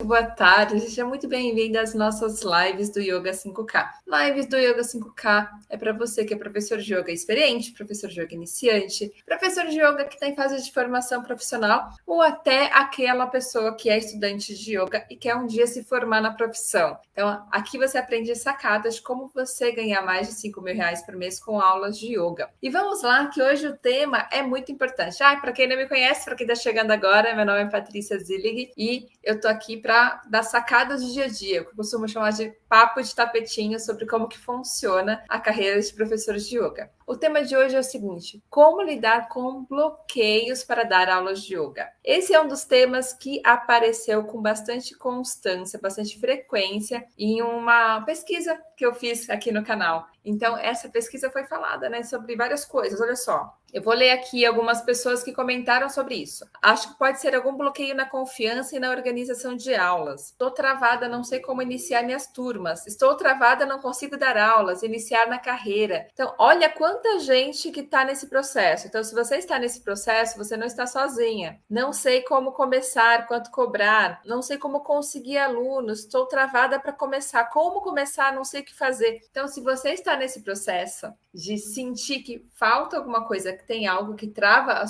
Boa tarde, seja muito bem-vindo às nossas lives do Yoga 5K. Lives do Yoga 5K é para você que é professor de yoga experiente, professor de yoga iniciante, professor de yoga que está em fase de formação profissional ou até aquela pessoa que é estudante de yoga e quer um dia se formar na profissão. Então, aqui você aprende sacadas de como você ganhar mais de R$ 5.000 por mês com aulas de yoga. E vamos lá, que hoje o tema é muito importante. Para quem não me conhece, para quem está chegando agora, meu nome é Patrícia Zillig e eu estou aqui para dar sacadas de dia a dia, que eu costumo chamar de papo de tapetinho sobre como que funciona a carreira de professores de yoga. O tema de hoje é o seguinte: como lidar com bloqueios para dar aulas de yoga. Esse é um dos temas que apareceu com bastante constância, bastante frequência em uma pesquisa que eu fiz aqui no canal. Então, essa pesquisa foi falada, sobre várias coisas. Olha só, eu vou ler aqui algumas pessoas que comentaram sobre isso. Acho que pode ser algum bloqueio na confiança e na organização de aulas. Estou travada, não sei como iniciar minhas turmas. Estou travada, não consigo dar aulas, iniciar na carreira. Então, olha quanta gente que está nesse processo. Então, se você está nesse processo, você não está sozinha. Não sei como começar, quanto cobrar. Não sei como conseguir alunos. Estou travada para começar. Como começar? Não sei o que fazer. Então, se você está nesse processo de sentir que falta alguma coisa, que tem algo que trava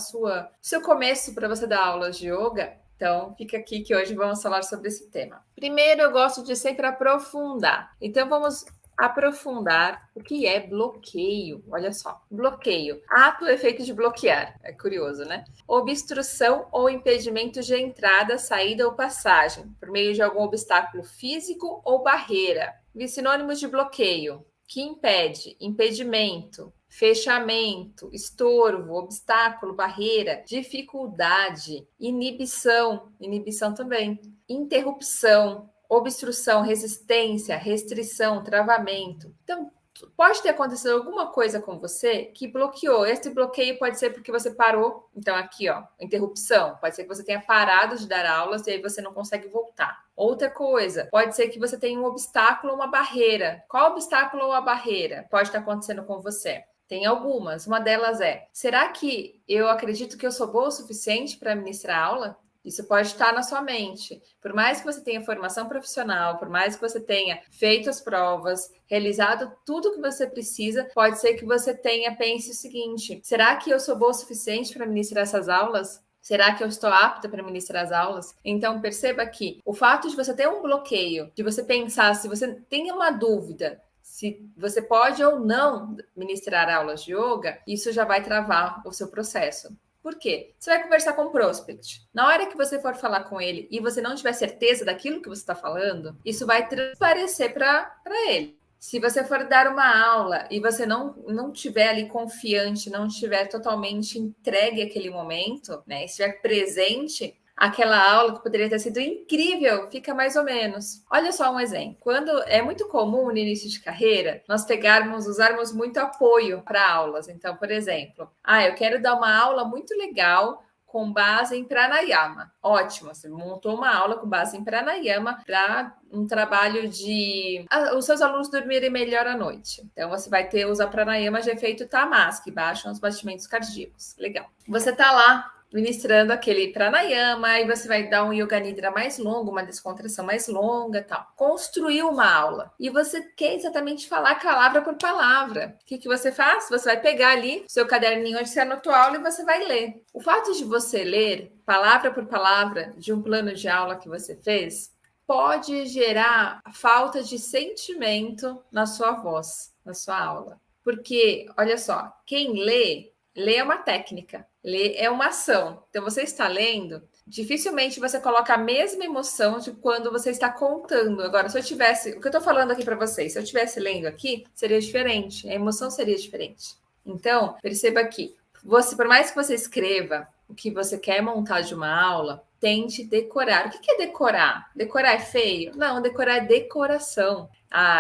seu começo para você dar aulas de yoga, então fica aqui que hoje vamos falar sobre esse tema. Primeiro, eu gosto de sempre aprofundar. Então, vamos aprofundar o que é bloqueio. Olha só, bloqueio, ato ou efeito de bloquear. É curioso, né? Obstrução ou impedimento de entrada, saída ou passagem, por meio de algum obstáculo físico ou barreira. Sinônimos de bloqueio: que impede, impedimento, fechamento, estorvo, obstáculo, barreira, dificuldade, inibição, inibição também, interrupção, obstrução, resistência, restrição, travamento. Então, pode ter acontecido alguma coisa com você que bloqueou. Esse bloqueio pode ser porque você parou. Então, aqui, interrupção. Pode ser que você tenha parado de dar aulas e aí você não consegue voltar. Outra coisa, pode ser que você tenha um obstáculo ou uma barreira. Qual obstáculo ou a barreira pode estar acontecendo com você? Tem algumas. Uma delas é: será que eu acredito que eu sou boa o suficiente para ministrar aula? Isso pode estar na sua mente. Por mais que você tenha formação profissional, por mais que você tenha feito as provas, realizado tudo que você precisa, pode ser que você pense o seguinte: será que eu sou boa o suficiente para ministrar essas aulas? Será que eu estou apta para ministrar as aulas? Então, perceba que o fato de você ter um bloqueio, de você pensar, se você tem uma dúvida, se você pode ou não ministrar aulas de yoga, isso já vai travar o seu processo. Por quê? Você vai conversar com o prospect. Na hora que você for falar com ele e você não tiver certeza daquilo que você está falando, isso vai transparecer para ele. Se você for dar uma aula e você não tiver ali confiante, não estiver totalmente entregue àquele momento, estiver presente, aquela aula que poderia ter sido incrível fica mais ou menos. Olha só um exemplo. Quando é muito comum no início de carreira, nós usarmos muito apoio para aulas. Então, por exemplo, eu quero dar uma aula muito legal com base em pranayama. Ótimo, você montou uma aula com base em pranayama para um trabalho de os seus alunos dormirem melhor à noite. Então, você vai usar pranayama de efeito tamas, que baixam os batimentos cardíacos. Legal. Você está lá ministrando aquele pranayama, e você vai dar um yoga nidra mais longo, uma descontração mais longa, tal. Construiu uma aula e você quer exatamente falar palavra por palavra. O que você faz? Você vai pegar ali o seu caderninho onde você anotou a aula e você vai ler. O fato de você ler palavra por palavra de um plano de aula que você fez pode gerar falta de sentimento na sua voz, na sua aula. Porque, olha só, quem lê é uma técnica, ler é uma ação. Então, você está lendo, dificilmente você coloca a mesma emoção de quando você está contando. Agora, se eu tivesse, o que eu estou falando aqui para vocês, se eu estivesse lendo aqui, seria diferente, a emoção seria diferente. Então, perceba que por mais que você escreva o que você quer montar de uma aula, tente decorar. O que é decorar? Decorar é feio? Não, decorar é decoração.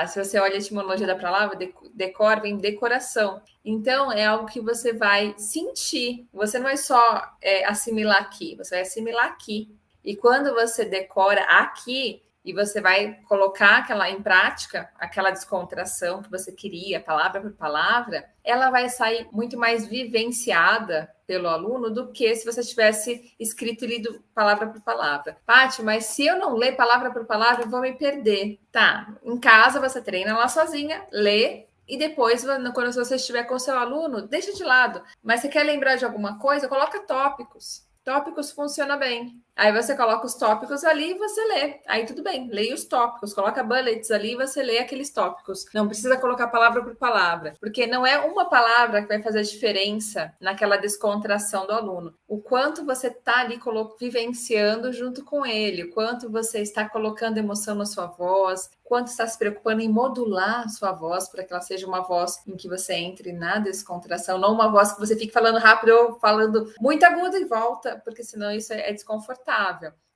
Se você olha a etimologia da palavra, decor vem decoração. Então, é algo que você vai sentir. Você não vai só assimilar aqui, você vai assimilar aqui. E quando você decora aqui, e você vai colocar em prática aquela descontração que você queria, palavra por palavra, ela vai sair muito mais vivenciada pelo aluno do que se você tivesse escrito e lido palavra por palavra. Paty, mas se eu não ler palavra por palavra, eu vou me perder. Tá, em casa você treina lá sozinha, lê, e depois, quando você estiver com o seu aluno, deixa de lado. Mas você quer lembrar de alguma coisa? Coloca tópicos. Tópicos funciona bem. Aí você coloca os tópicos ali e você lê. Aí tudo bem, leia os tópicos, coloca bullets ali e você lê aqueles tópicos. Não precisa colocar palavra por palavra, porque não é uma palavra que vai fazer a diferença naquela descontração do aluno. O quanto você está ali vivenciando junto com ele, o quanto você está colocando emoção na sua voz, quanto está se preocupando em modular a sua voz para que ela seja uma voz em que você entre na descontração, não uma voz que você fique falando rápido ou falando muito agudo e volta, porque senão isso é desconfortável.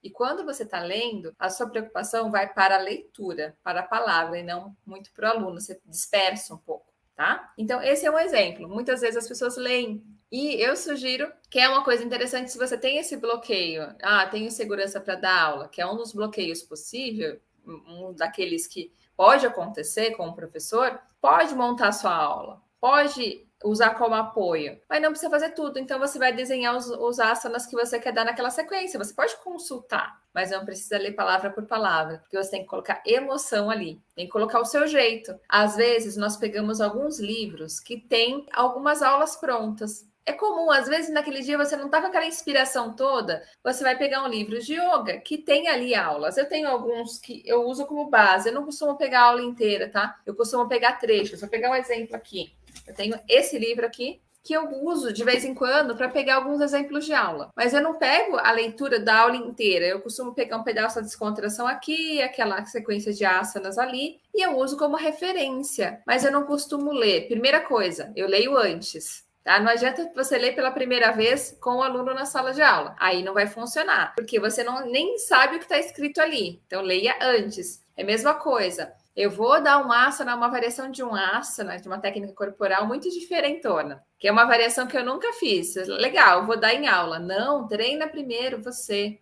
E quando você está lendo, a sua preocupação vai para a leitura, para a palavra, e não muito para o aluno. Você dispersa um pouco, tá? Então, esse é um exemplo. Muitas vezes as pessoas leem. E eu sugiro que é uma coisa interessante, se você tem esse bloqueio, tenho segurança para dar aula, que é um dos bloqueios possível, um daqueles que pode acontecer com o professor, pode montar sua aula, pode usar como apoio, mas não precisa fazer tudo. Então você vai desenhar os asanas que você quer dar naquela sequência. Você pode consultar, mas não precisa ler palavra por palavra, porque você tem que colocar emoção ali, tem que colocar o seu jeito. Às vezes nós pegamos alguns livros que têm algumas aulas prontas. É comum, às vezes naquele dia você não está com aquela inspiração toda, você vai pegar um livro de yoga que tem ali aulas. Eu tenho alguns que eu uso como base, eu não costumo pegar a aula inteira, tá? Eu costumo pegar trechos. Vou pegar um exemplo aqui. Eu tenho esse livro aqui, que eu uso de vez em quando para pegar alguns exemplos de aula. Mas eu não pego a leitura da aula inteira. Eu costumo pegar um pedaço da descontração aqui, aquela sequência de asanas ali, e eu uso como referência. Mas eu não costumo ler. Primeira coisa, eu leio antes. Tá? Não adianta você ler pela primeira vez com o aluno na sala de aula. Aí não vai funcionar, porque você nem sabe o que está escrito ali. Então, leia antes. É a mesma coisa. Eu vou dar um asana, uma variação de um asana, de uma técnica corporal muito diferentona, que é uma variação que eu nunca fiz. Legal, vou dar em aula. Não, treina primeiro você.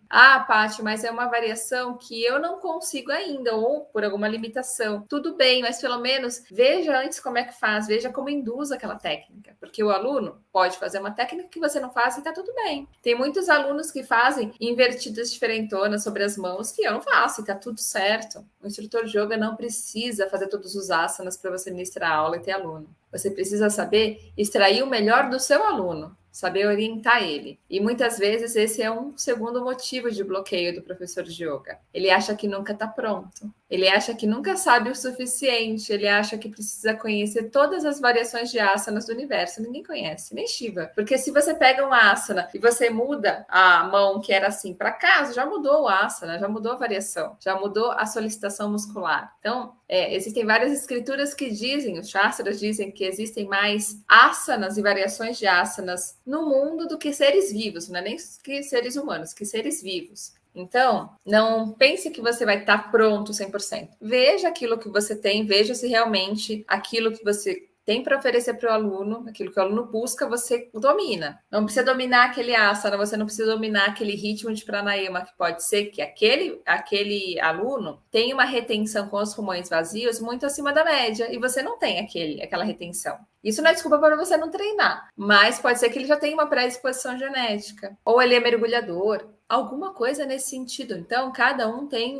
Paty, mas é uma variação que eu não consigo ainda, ou por alguma limitação. Tudo bem, mas pelo menos veja antes como é que faz, veja como induz aquela técnica, porque o aluno pode fazer uma técnica que você não faz e tá tudo bem. Tem muitos alunos que fazem invertidas diferentonas sobre as mãos que eu não faço e tá tudo certo. O instrutor de yoga não precisa fazer todos os asanas para você ministrar a aula e ter aluno. Você precisa saber extrair o melhor do seu aluno, saber orientar ele. E muitas vezes esse é um segundo motivo de bloqueio do professor de yoga. Ele acha que nunca está pronto. Ele acha que nunca sabe o suficiente. Ele acha que precisa conhecer todas as variações de asanas do universo. Ninguém conhece, nem Shiva. Porque se você pega um asana e você muda a mão que era assim para cá, já mudou o asana, já mudou a variação, já mudou a solicitação muscular. Então, existem várias escrituras que dizem, os shastras dizem que existem mais asanas e variações de asanas no mundo do que seres vivos, não é nem que seres humanos, que seres vivos. Então, não pense que você vai estar pronto 100%. Veja aquilo que você tem, veja se realmente aquilo que você tem para oferecer para o aluno, aquilo que o aluno busca, você domina. Não precisa dominar aquele asana, você não precisa dominar aquele ritmo de pranayama, que pode ser que aquele aluno tenha uma retenção com os pulmões vazios muito acima da média, e você não tem aquela retenção. Isso não é desculpa para você não treinar, mas pode ser que ele já tenha uma predisposição genética, ou ele é mergulhador, alguma coisa nesse sentido. Então, cada um tem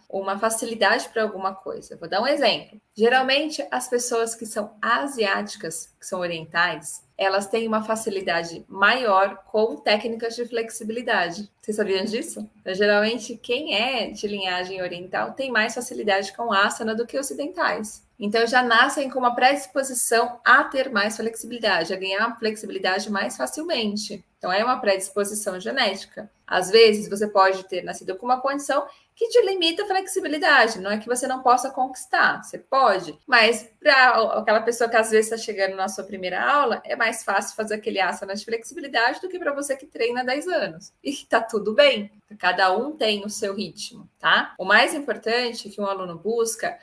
uma facilidade para alguma coisa. Vou dar um exemplo. Geralmente, as pessoas que são asiáticas, que são orientais, elas têm uma facilidade maior com técnicas de flexibilidade. Vocês sabiam disso? Então, geralmente, quem é de linhagem oriental tem mais facilidade com asana do que ocidentais. Então, já nascem com uma predisposição a ter mais flexibilidade, a ganhar flexibilidade mais facilmente. Então, é uma predisposição genética. Às vezes, você pode ter nascido com uma condição que te limita a flexibilidade. Não é que você não possa conquistar, você pode. Mas para aquela pessoa que às vezes está chegando na sua primeira aula, é mais fácil fazer aquele asana de flexibilidade do que para você que treina há 10 anos. E tá tudo bem. Cada um tem o seu ritmo, tá? O mais importante que o aluno busca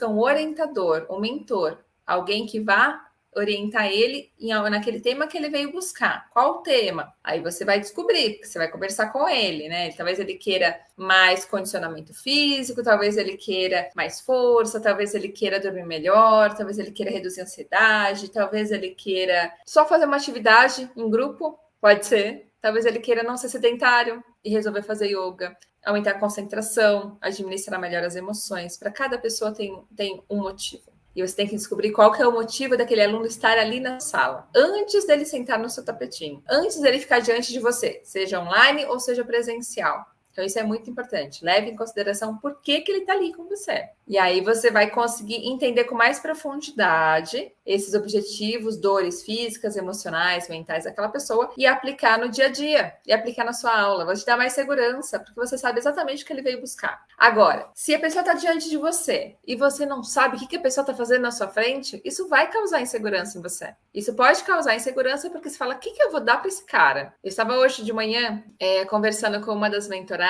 um orientador, um mentor, alguém que vá orientar ele naquele tema que ele veio buscar. Qual o tema? Aí você vai descobrir, porque você vai conversar com ele, né? Talvez ele queira mais condicionamento físico, talvez ele queira mais força, talvez ele queira dormir melhor, talvez ele queira reduzir a ansiedade, talvez ele queira só fazer uma atividade em grupo, pode ser. Talvez ele queira não ser sedentário e resolver fazer yoga, aumentar a concentração, administrar melhor as emoções. Para cada pessoa tem um motivo. E você tem que descobrir qual que é o motivo daquele aluno estar ali na sala, antes dele sentar no seu tapetinho, antes dele ficar diante de você, seja online ou seja presencial. Então, isso é muito importante. Leve em consideração por que ele está ali com você. E aí você vai conseguir entender com mais profundidade esses objetivos, dores físicas, emocionais, mentais daquela pessoa e aplicar no dia a dia, e aplicar na sua aula. Vai te dar mais segurança, porque você sabe exatamente o que ele veio buscar. Agora, se a pessoa está diante de você e você não sabe o que a pessoa está fazendo na sua frente, isso vai causar insegurança em você. Isso pode causar insegurança porque você fala, o que eu vou dar para esse cara? Eu estava hoje de manhã conversando com uma das mentoradas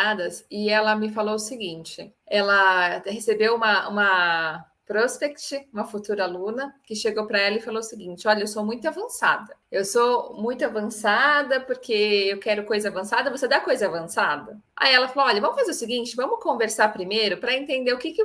e ela me falou o seguinte, ela recebeu uma prospect, uma futura aluna, que chegou para ela e falou o seguinte, olha, eu sou muito avançada. Eu sou muito avançada porque eu quero coisa avançada, você dá coisa avançada? Aí ela falou, olha, vamos fazer o seguinte, vamos conversar primeiro para entender o que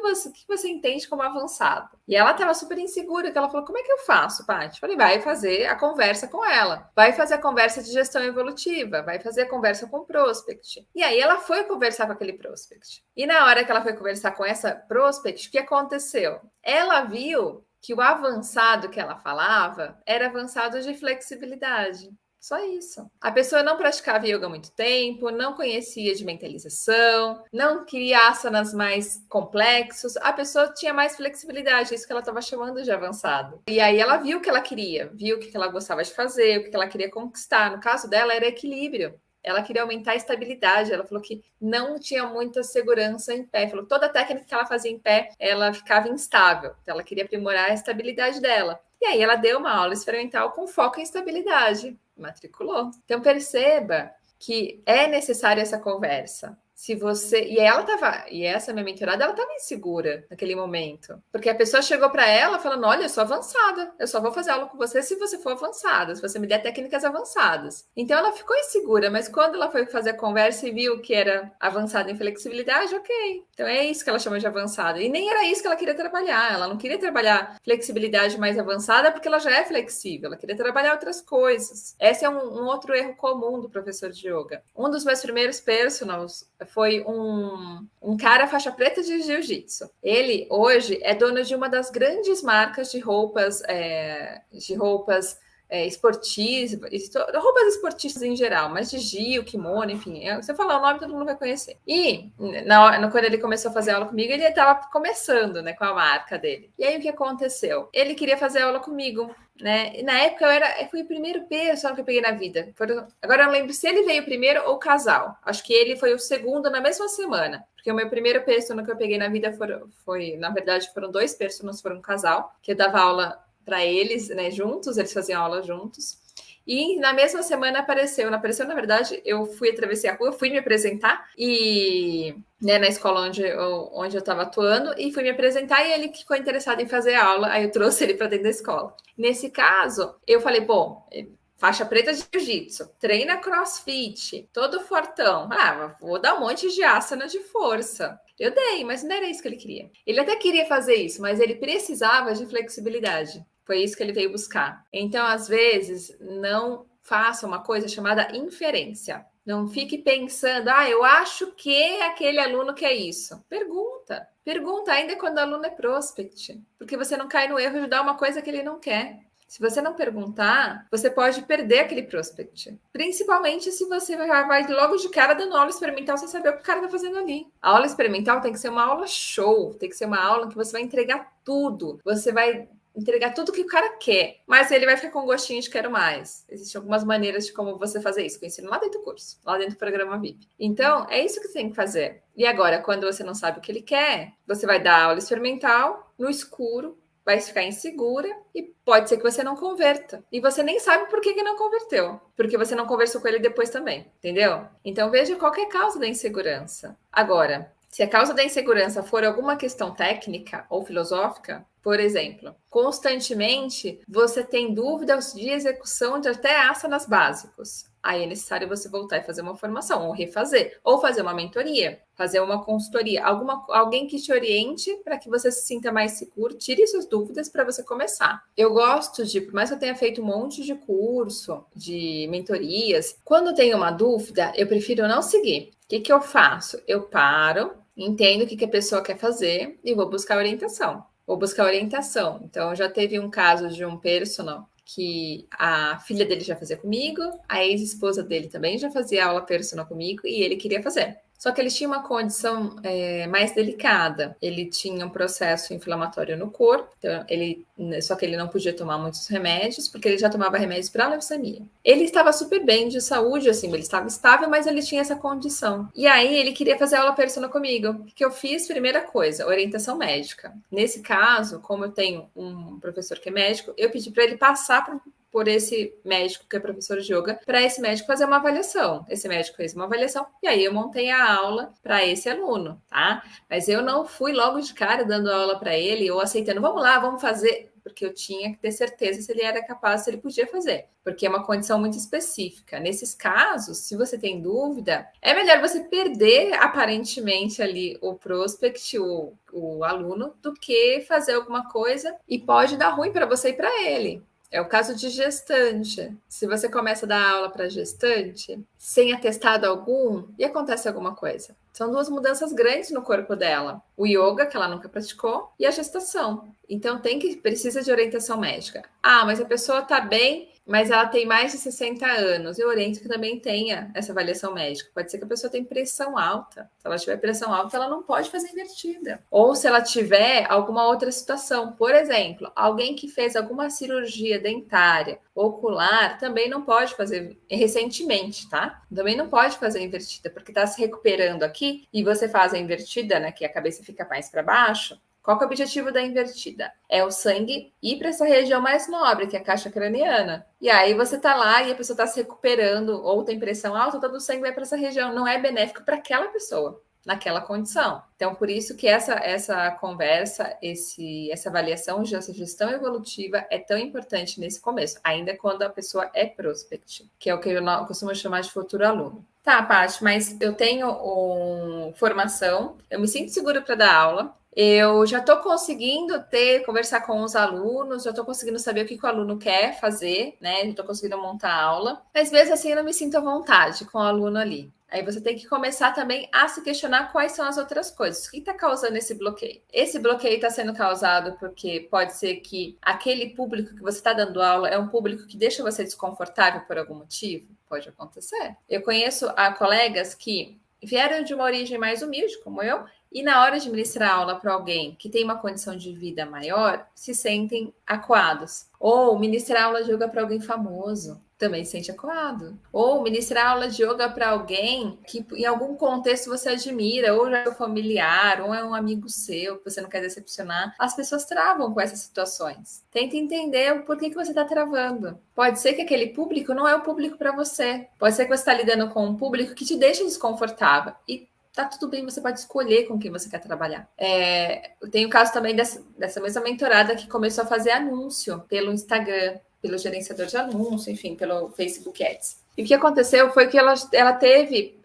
você entende como avançado. E ela estava super insegura, que ela falou, como é que eu faço, Paty? Falei, vai fazer a conversa com ela, vai fazer a conversa de gestão evolutiva, vai fazer a conversa com o prospect. E aí ela foi conversar com aquele prospect. E na hora que ela foi conversar com essa prospect, o que aconteceu? Ela viu que o avançado que ela falava era avançado de flexibilidade. Só isso. A pessoa não praticava yoga há muito tempo, não conhecia de mentalização, não queria asanas mais complexos. A pessoa tinha mais flexibilidade, isso que ela estava chamando de avançado. E aí ela viu o que ela queria, viu o que ela gostava de fazer, o que ela queria conquistar. No caso dela, era equilíbrio. Ela queria aumentar a estabilidade. Ela falou que não tinha muita segurança em pé. Falou que toda a técnica que ela fazia em pé, ela ficava instável. Então, ela queria aprimorar a estabilidade dela. E aí, ela deu uma aula experimental com foco em estabilidade. Matriculou. Então, perceba que é necessária essa conversa. Se você... E essa minha mentorada, ela estava insegura naquele momento. Porque a pessoa chegou para ela falando, olha, eu sou avançada. Eu só vou fazer aula com você se você for avançada, se você me der técnicas avançadas. Então, ela ficou insegura, mas quando ela foi fazer a conversa e viu que era avançada em flexibilidade, ok. Então, é isso que ela chama de avançada. E nem era isso que ela queria trabalhar. Ela não queria trabalhar flexibilidade mais avançada porque ela já é flexível. Ela queria trabalhar outras coisas. Esse é um outro erro comum do professor de yoga. Um dos meus primeiros personals foi um cara faixa preta de jiu-jitsu. Ele, hoje, é dono de uma das grandes marcas de roupas esportivas, roupas esportistas em geral, mas de Gil, kimono, enfim, se eu falar o nome, todo mundo vai conhecer. E quando ele começou a fazer aula comigo, ele estava começando, né, com a marca dele. E aí o que aconteceu? Ele queria fazer aula comigo, né? E na época foi o primeiro personal que eu peguei na vida. Agora eu não lembro se ele veio primeiro ou casal. Acho que ele foi o segundo na mesma semana. Porque o meu primeiro personal que eu peguei na vida na verdade, foram 2 personals, foram um casal, que eu dava aula para eles, né, juntos, eles faziam aula juntos. E na mesma semana apareceu, na verdade, eu atravessei a rua, eu fui me apresentar e, né, na escola onde eu estava atuando, e fui me apresentar e ele ficou interessado em fazer aula, aí eu trouxe ele para dentro da escola. Nesse caso, eu falei, bom, faixa preta de jiu-jitsu, treina crossfit, todo fortão. Vou dar um monte de asana de força. Eu dei, mas não era isso que ele queria. Ele até queria fazer isso, mas ele precisava de flexibilidade. Foi isso que ele veio buscar. Então, às vezes, não faça uma coisa chamada inferência. Não fique pensando, eu acho que aquele aluno quer isso. Pergunta. Pergunta ainda quando o aluno é prospect. Porque você não cai no erro de dar uma coisa que ele não quer. Se você não perguntar, você pode perder aquele prospect. Principalmente se você vai logo de cara dando aula experimental sem saber o que o cara está fazendo ali. A aula experimental tem que ser uma aula show. Tem que ser uma aula que você vai entregar tudo. Você vai entregar tudo que o cara quer, mas ele vai ficar com um gostinho de quero mais. Existem algumas maneiras de como você fazer isso, que eu ensino lá dentro do curso, lá dentro do programa VIP. Então, é isso que você tem que fazer. E agora, quando você não sabe o que ele quer, você vai dar aula experimental no escuro, vai ficar insegura e pode ser que você não converta. E você nem sabe por que não converteu, porque você não conversou com ele depois também, entendeu? Então, veja qual que é a causa da insegurança. Agora, se a causa da insegurança for alguma questão técnica ou filosófica, Por exemplo, constantemente você tem dúvidas de execução de até asanas básicos. Aí é necessário você voltar e fazer uma formação, ou refazer, ou fazer uma mentoria, fazer uma consultoria, alguém que te oriente para que você se sinta mais seguro, tire suas dúvidas para você começar. Eu gosto de, por mais que eu tenha feito um monte de curso, de mentorias, quando eu tenho uma dúvida, eu prefiro não seguir. O que eu faço? Eu paro, entendo o que a pessoa quer fazer e vou buscar orientação. Então, já teve um caso de um personal que a filha dele já fazia comigo, a ex-esposa dele também já fazia aula personal comigo e ele queria fazer. Só que ele tinha uma condição mais delicada. Ele tinha um processo inflamatório no corpo, só que ele não podia tomar muitos remédios, porque ele já tomava remédios para leucemia. Ele estava super bem de saúde, assim, ele estava estável, mas ele tinha essa condição. E aí ele queria fazer aula personal comigo. O que eu fiz? Primeira coisa, orientação médica. Nesse caso, como eu tenho um professor que é médico, eu pedi para ele passar por esse médico que é professor de yoga, para esse médico fazer uma avaliação. Esse médico fez uma avaliação e aí eu montei a aula para esse aluno, tá? Mas eu não fui logo de cara dando aula para ele ou aceitando, vamos lá, vamos fazer, porque eu tinha que ter certeza se ele era capaz, se ele podia fazer, porque é uma condição muito específica. Nesses casos, se você tem dúvida, é melhor você perder aparentemente ali o prospect, o aluno, do que fazer alguma coisa e pode dar ruim para você e para ele. É o caso de gestante. Se você começa a dar aula para gestante, sem atestado algum, e acontece alguma coisa. São duas mudanças grandes no corpo dela. O yoga, que ela nunca praticou, e a gestação. Então, precisa de orientação médica. Ah, mas a pessoa está bem, mas ela tem mais de 60 anos. Eu oriento que também tenha essa avaliação médica. Pode ser que a pessoa tenha pressão alta. Se ela tiver pressão alta, ela não pode fazer invertida. Ou se ela tiver alguma outra situação. Por exemplo, alguém que fez alguma cirurgia dentária, ocular, também não pode fazer recentemente, tá? Também não pode fazer invertida, porque está se recuperando aqui e você faz a invertida, né? Que a cabeça fica mais para baixo. Qual que é o objetivo da invertida? É o sangue ir para essa região mais nobre, que é a caixa craniana. E aí você tá lá e a pessoa está se recuperando, ou tem pressão alta, todo o sangue vai para essa região. Não é benéfico para aquela pessoa, naquela condição. Então, por isso que essa conversa, essa avaliação, essa gestão evolutiva é tão importante nesse começo, ainda quando a pessoa é prospect, que é o que eu costumo chamar de futuro aluno. Tá, Paty, mas eu tenho formação, eu me sinto segura para dar aula, eu já estou conseguindo conversar com os alunos, já estou conseguindo saber o que o aluno quer fazer, né? Já estou conseguindo montar a aula, mas mesmo assim eu não me sinto à vontade com o aluno ali. Aí você tem que começar também a se questionar quais são as outras coisas. O que está causando esse bloqueio? Esse bloqueio está sendo causado porque pode ser que aquele público que você está dando aula é um público que deixa você desconfortável por algum motivo? Pode acontecer. Eu conheço colegas que vieram de uma origem mais humilde, como eu, e na hora de ministrar aula para alguém que tem uma condição de vida maior, se sentem acuados. Ou ministrar aula de yoga para alguém famoso, também se sente acuado. Ou ministrar aula de yoga para alguém que em algum contexto você admira, ou já é familiar, ou é um amigo seu, que você não quer decepcionar. As pessoas travam com essas situações. Tenta entender o porquê que você está travando. Pode ser que aquele público não é o público para você. Pode ser que você está lidando com um público que te deixa desconfortável. E tá tudo bem, você pode escolher com quem você quer trabalhar. Eu tenho o caso também dessa mesma mentorada que começou a fazer anúncio pelo Instagram, pelo gerenciador de anúncio, enfim, pelo Facebook Ads. E o que aconteceu foi que ela teve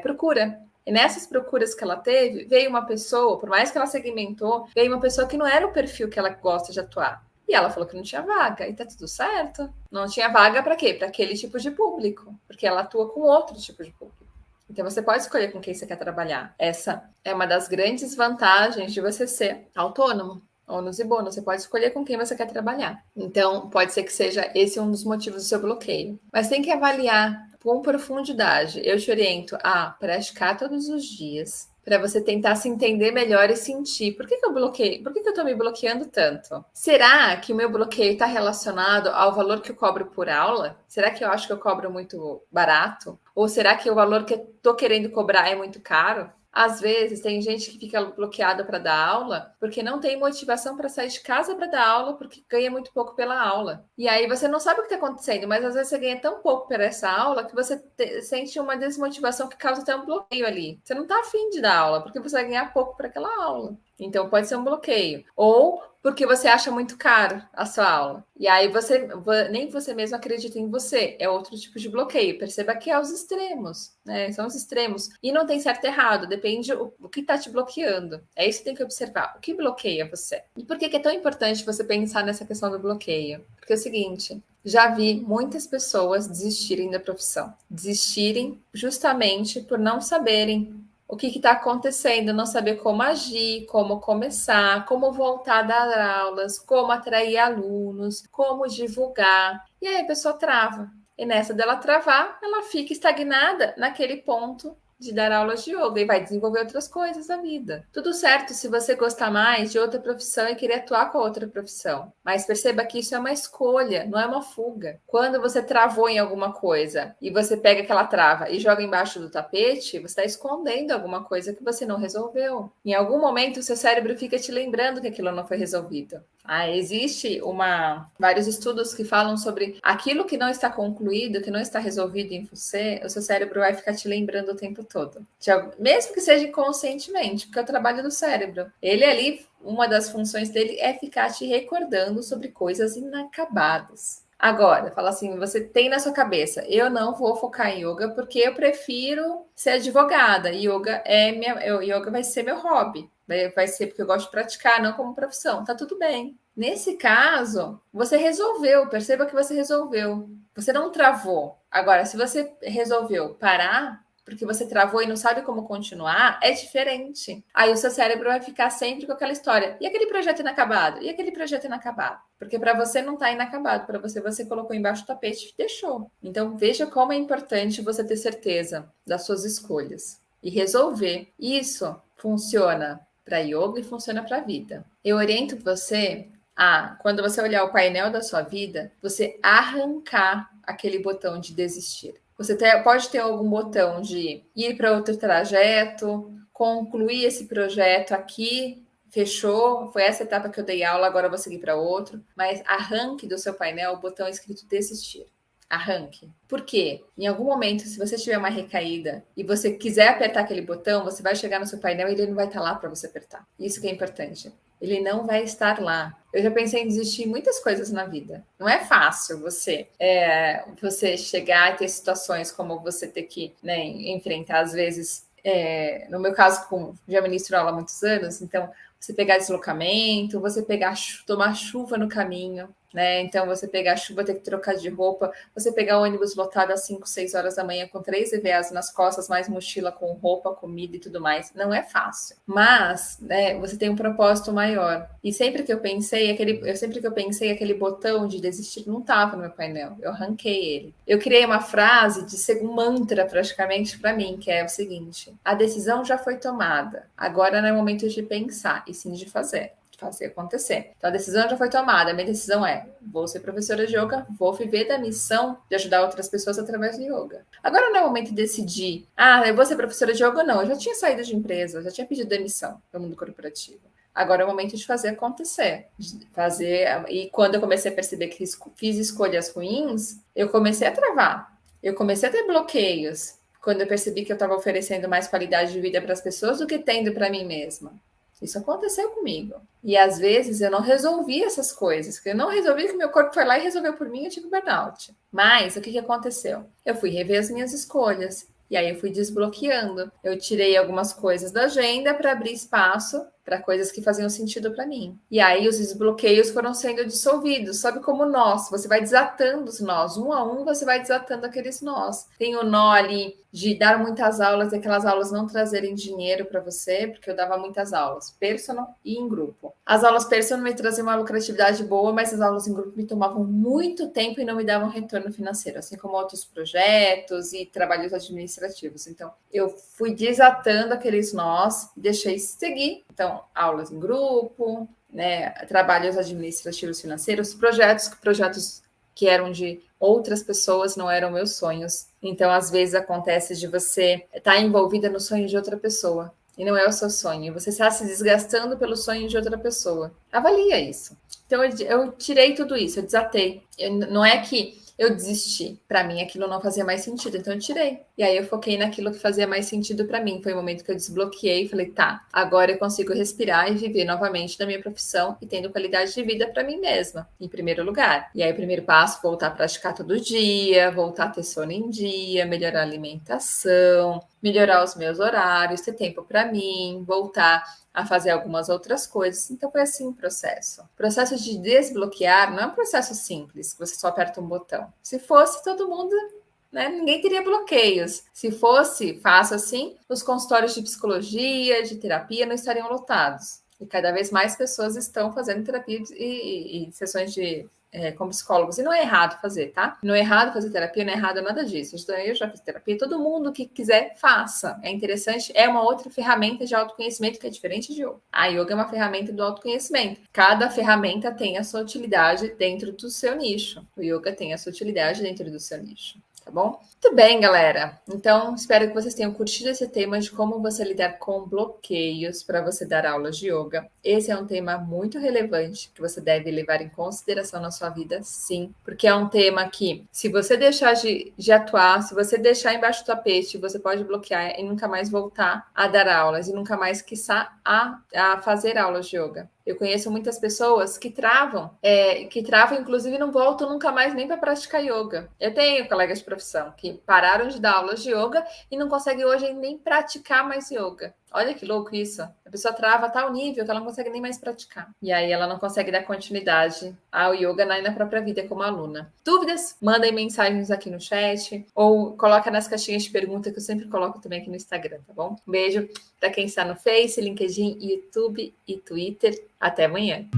procura. E nessas procuras que ela teve, veio uma pessoa, por mais que ela segmentou, veio uma pessoa que não era o perfil que ela gosta de atuar. E ela falou que não tinha vaga, e tá tudo certo. Não tinha vaga para quê? Para aquele tipo de público, porque ela atua com outro tipo de público. Então, você pode escolher com quem você quer trabalhar. Essa é uma das grandes vantagens de você ser autônomo. Ônus e bônus, você pode escolher com quem você quer trabalhar. Então, pode ser que seja esse um dos motivos do seu bloqueio. Mas tem que avaliar com profundidade. Eu te oriento a praticar todos os dias, para você tentar se entender melhor e sentir. Por que eu bloqueei? Por que eu estou me bloqueando tanto? Será que o meu bloqueio está relacionado ao valor que eu cobro por aula? Será que eu acho que eu cobro muito barato? Ou será que o valor que eu estou querendo cobrar é muito caro? Às vezes, tem gente que fica bloqueada para dar aula porque não tem motivação para sair de casa para dar aula porque ganha muito pouco pela aula. E aí você não sabe o que está acontecendo, mas às vezes você ganha tão pouco por essa aula que você sente uma desmotivação que causa até um bloqueio ali. Você não está afim de dar aula porque você vai ganhar pouco para aquela aula. Então, pode ser um bloqueio. Ou porque você acha muito caro a sua aula. E aí nem você mesmo acredita em você. É outro tipo de bloqueio. Perceba que é os extremos, né? São os extremos. E não tem certo e errado, depende o que está te bloqueando. É isso que tem que observar. O que bloqueia você? E por que é tão importante você pensar nessa questão do bloqueio? Porque é o seguinte, já vi muitas pessoas desistirem da profissão. Desistirem justamente por não saberem o que está acontecendo, não saber como agir, como começar, como voltar a dar aulas, como atrair alunos, como divulgar. E aí a pessoa trava. E nessa dela travar, ela fica estagnada naquele ponto de dar aulas de yoga e vai desenvolver outras coisas na vida. Tudo certo se você gostar mais de outra profissão e querer atuar com a outra profissão. Mas perceba que isso é uma escolha, não é uma fuga. Quando você travou em alguma coisa e você pega aquela trava e joga embaixo do tapete, você está escondendo alguma coisa que você não resolveu. Em algum momento, o seu cérebro fica te lembrando que aquilo não foi resolvido. Existe vários estudos que falam sobre aquilo que não está concluído, que não está resolvido em você, o seu cérebro vai ficar te lembrando o tempo todo. Mesmo que seja inconscientemente, porque é o trabalho do cérebro. Ele ali, uma das funções dele é ficar te recordando sobre coisas inacabadas. Agora, fala assim, você tem na sua cabeça, eu não vou focar em yoga porque eu prefiro ser advogada. Yoga vai ser meu hobby. Vai ser porque eu gosto de praticar, não como profissão. Tá tudo bem. Nesse caso, você resolveu. Perceba que você resolveu. Você não travou. Agora, se você resolveu parar, porque você travou e não sabe como continuar, é diferente. Aí o seu cérebro vai ficar sempre com aquela história. E aquele projeto inacabado? E aquele projeto inacabado? Porque para você não está inacabado. Para você colocou embaixo do tapete e deixou. Então, veja como é importante você ter certeza das suas escolhas e resolver. Isso funciona para yoga e funciona para a vida. Eu oriento você quando você olhar o painel da sua vida, você arrancar aquele botão de desistir. Você pode ter algum botão de ir para outro trajeto, concluir esse projeto aqui, fechou, foi essa etapa que eu dei aula, agora eu vou seguir para outro. Mas arranque do seu painel o botão escrito desistir. Arranque. Por quê? Em algum momento, se você tiver uma recaída e você quiser apertar aquele botão, você vai chegar no seu painel e ele não vai estar lá para você apertar. Isso que é importante. Ele não vai estar lá. Eu já pensei em desistir em muitas coisas na vida. Não é fácil você chegar e ter situações como você ter que, né, enfrentar, às vezes, no meu caso, já ministro aula há muitos anos, então você pegar deslocamento, você tomar chuva no caminho, né? Então, você pegar chuva, ter que trocar de roupa, você pegar o ônibus lotado às 5, 6 horas da manhã com 3 EVAs nas costas, mais mochila com roupa, comida e tudo mais. Não é fácil. Mas, né, você tem um propósito maior. E sempre que eu pensei, aquele botão de desistir não estava no meu painel. Eu arranquei ele. Eu criei uma frase de ser um mantra praticamente para mim, que é o seguinte: a decisão já foi tomada. Agora não é momento de pensar, e sim de fazer acontecer. Então, a decisão já foi tomada. A minha decisão é: vou ser professora de yoga, vou viver da missão de ajudar outras pessoas através do yoga. Agora não é o momento de decidir, eu vou ser professora de yoga ou não. Eu já tinha saído de empresa, já tinha pedido demissão do mundo corporativo. Agora é o momento de fazer acontecer. E quando eu comecei a perceber que fiz escolhas ruins, eu comecei a travar. Eu comecei a ter bloqueios. Quando eu percebi que eu estava oferecendo mais qualidade de vida para as pessoas do que tendo para mim mesma. Isso aconteceu comigo. E às vezes eu não resolvi essas coisas. Eu não resolvi, que meu corpo foi lá e resolveu por mim e eu tive burnout. Mas o que aconteceu? Eu fui rever as minhas escolhas. E aí eu fui desbloqueando. Eu tirei algumas coisas da agenda para abrir espaço para coisas que faziam sentido para mim. E aí os desbloqueios foram sendo dissolvidos. Sabe como nós? Você vai desatando os nós. Um a um, você vai desatando aqueles nós. Tem o nó ali de dar muitas aulas e aquelas aulas não trazerem dinheiro para você, porque eu dava muitas aulas, personal e em grupo. As aulas personal me traziam uma lucratividade boa, mas as aulas em grupo me tomavam muito tempo e não me davam retorno financeiro, assim como outros projetos e trabalhos administrativos. Então, eu fui desatando aqueles nós, deixei seguir. Então, aulas em grupo, né, trabalhos administrativos financeiros, projetos que eram de outras pessoas, não eram meus sonhos. Então, às vezes acontece de você estar envolvida no sonho de outra pessoa e não é o seu sonho. Você está se desgastando pelo sonho de outra pessoa. Avalia isso. Então, eu tirei tudo isso, eu desatei. Não é que eu desisti. Para mim, aquilo não fazia mais sentido, então eu tirei. E aí eu foquei naquilo que fazia mais sentido para mim. Foi o momento que eu desbloqueei e falei, tá, agora eu consigo respirar e viver novamente da minha profissão e tendo qualidade de vida para mim mesma, em primeiro lugar. E aí o primeiro passo, voltar a praticar todo dia, voltar a ter sono em dia, melhorar a alimentação, melhorar os meus horários, ter tempo para mim, voltar a fazer algumas outras coisas. Então foi assim o processo. O processo de desbloquear não é um processo simples, que você só aperta um botão. Se fosse, todo mundo, né, ninguém teria bloqueios. Se fosse fácil assim, os consultórios de psicologia, de terapia não estariam lotados. E cada vez mais pessoas estão fazendo terapia e sessões de com psicólogos. E não é errado fazer, tá? Não é errado fazer terapia, não é errado nada disso. Então, eu já fiz terapia. Todo mundo que quiser, faça. É interessante. É uma outra ferramenta de autoconhecimento que é diferente de yoga. A yoga é uma ferramenta do autoconhecimento. Cada ferramenta tem a sua utilidade dentro do seu nicho. O yoga tem a sua utilidade dentro do seu nicho. Tá bom? Muito bem, galera. Então, espero que vocês tenham curtido esse tema de como você lidar com bloqueios para você dar aulas de yoga. Esse é um tema muito relevante que você deve levar em consideração na sua vida, sim, porque é um tema que, se você deixar de atuar, se você deixar embaixo do tapete, você pode bloquear e nunca mais voltar a dar aulas e nunca mais, quiçá, a fazer aulas de yoga. Eu conheço muitas pessoas que travam, inclusive não voltam nunca mais nem para praticar yoga. Eu tenho colegas de profissão que pararam de dar aulas de yoga e não conseguem hoje nem praticar mais yoga. Olha que louco isso. A pessoa trava a tal nível que ela não consegue nem mais praticar. E aí ela não consegue dar continuidade ao yoga na própria vida como aluna. Dúvidas? Mandem mensagens aqui no chat ou coloca nas caixinhas de pergunta que eu sempre coloco também aqui no Instagram, tá bom? Um beijo para quem está no Face, LinkedIn, YouTube e Twitter. Até amanhã.